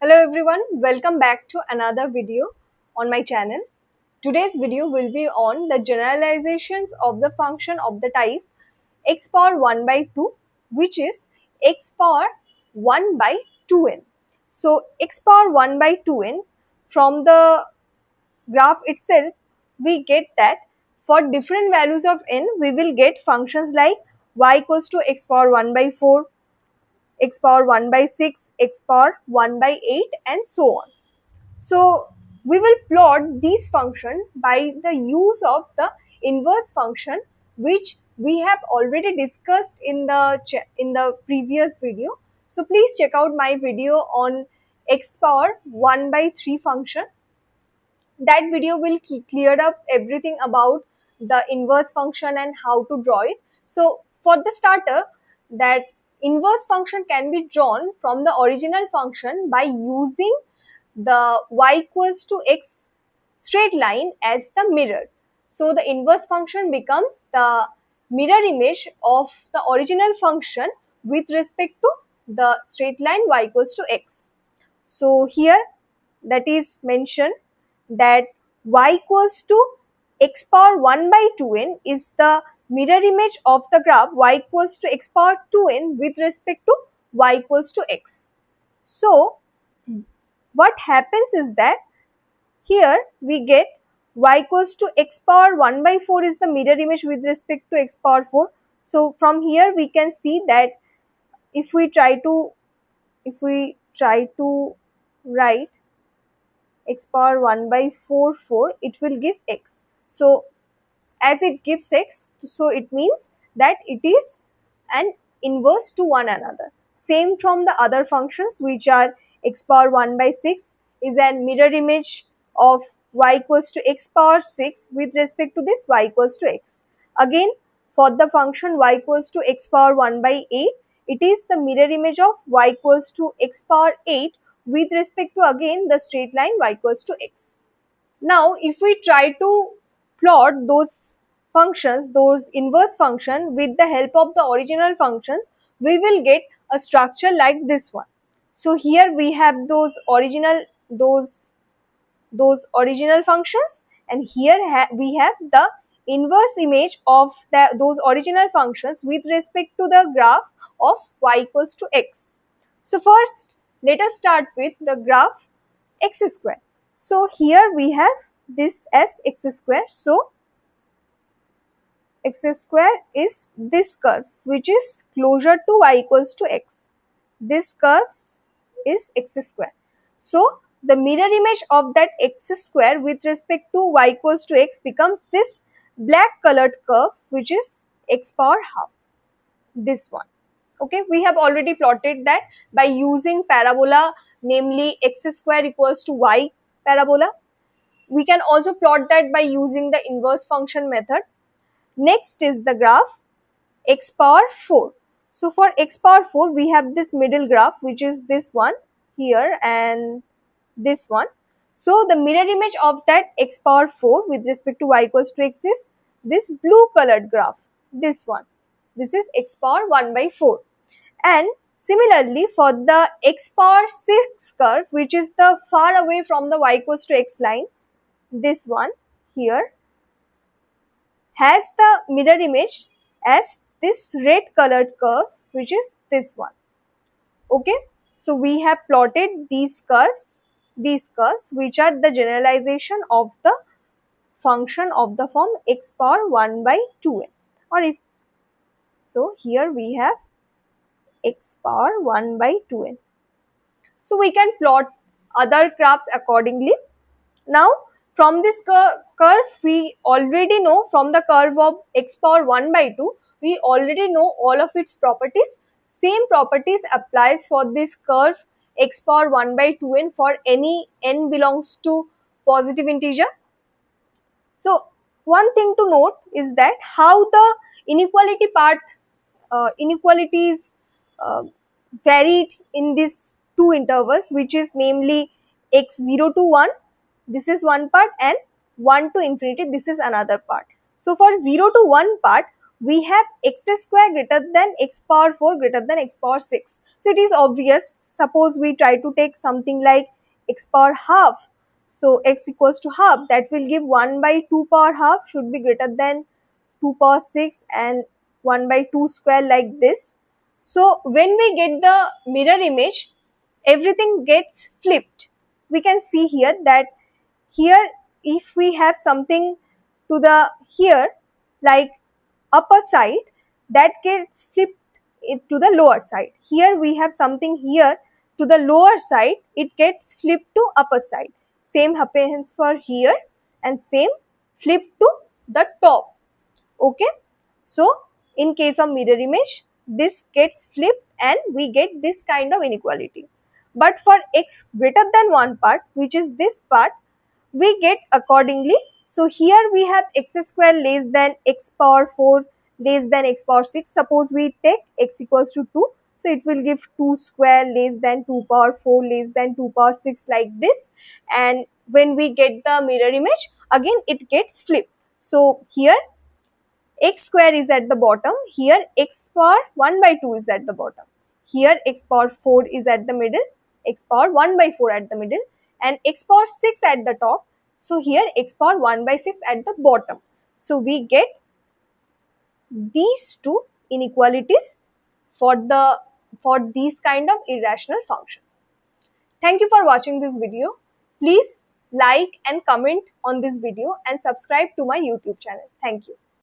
Hello everyone, welcome back to another video on my channel. Today's video will be on the generalizations of the function of the type x power 1 by 2, which is x power 1 by 2n. So x power 1 by 2n, from the graph itself we get that for different values of n we will get functions like y equals to x power 1 by 4, x power 1 by 6, x power 1 by 8 and so on. So we will plot these functions by the use of the inverse function, which we have already discussed in the previous video. So please check out my video on x power 1 by 3 function. That video will clear up everything about the inverse function and how to draw it. So for the starter, that inverse function can be drawn from the original function by using the y equals to x straight line as the mirror. So the inverse function becomes the mirror image of the original function with respect to the straight line y equals to x. So here that is mentioned that y equals to x power 1 by 2n is the mirror image of the graph y equals to x power 2n with respect to y equals to x. So what happens is that here we get y equals to x power 1 by 4 is the mirror image with respect to x power 4. So from here we can see that if we try to write x power 1 by 4, it will give x. So as it gives x, so it means that it is an inverse to one another. Same from the other functions, which are x power 1 by 6 is a mirror image of y equals to x power 6 with respect to this y equals to x. Again, for the function y equals to x power 1 by 8, it is the mirror image of y equals to x power 8 with respect to again the straight line y equals to x. Now, if we try to plot those functions, those inverse function with the help of the original functions, we will get a structure like this one. So here we have those original functions, and here we have the inverse image of those original functions with respect to the graph of y equals to x. So first, let us start with the graph x square. So here we have this as x square. So x square is this curve which is closer to y equals to x. This curve is x square. So the mirror image of that x square with respect to y equals to x becomes this black colored curve which is x power half. This one. Okay, we have already plotted that by using parabola, namely x square equals to y parabola. We can also plot that by using the inverse function method. Next is the graph x power 4. So for x power 4, we have this middle graph which is this one here and this one. So the mirror image of that x power 4 with respect to y equals to x is this blue colored graph, this one. This is x power 1 by 4. And similarly for the x power 6 curve, which is the far away from the y equals to x line, this one here has the mirror image as this red colored curve which is this one. Okay, so we have plotted these curves which are the generalization of the function of the form x power 1 by 2n, or if so here we have x power 1 by 2n. So we can plot other graphs accordingly. Now from this curve, we already know from the curve of x power 1 by 2, we already know all of its properties. Same properties applies for this curve x power 1 by 2n for any n belongs to positive integer. So one thing to note is that how the inequalities varied in these two intervals, which is namely x0 to 1, this is one part, and 1 to infinity, this is another part. So for 0 to 1 part, we have x square greater than x power 4 greater than x power 6. So it is obvious. Suppose we try to take something like x power half. So x equals to half, that will give 1 by 2 power half should be greater than 2 power 6 and 1 by 2 square, like this. So when we get the mirror image, everything gets flipped. We can see here that here if we have something to the here like upper side, that gets flipped to the lower side. Here we have something here to the lower side, it gets flipped to upper side. Same happens for here and same flip to the top. Okay, so in case of mirror image, this gets flipped and we get this kind of inequality. But for x greater than 1 part, which is this part, we get accordingly. So here we have x square less than x power 4 less than x power 6. Suppose we take x equals to 2. So it will give 2 square less than 2 power 4 less than 2 power 6, like this. And when we get the mirror image, again it gets flipped. So here x square is at the bottom, here x power 1 by 2 is at the bottom, here x power 4 is at the middle, x power 1 by 4 at the middle, and x power 6 at the top. So here x power 1 by 6 at the bottom. So we get these two inequalities for these kind of irrational function. Thank you for watching this video. Please like and comment on this video and subscribe to my YouTube channel. Thank you.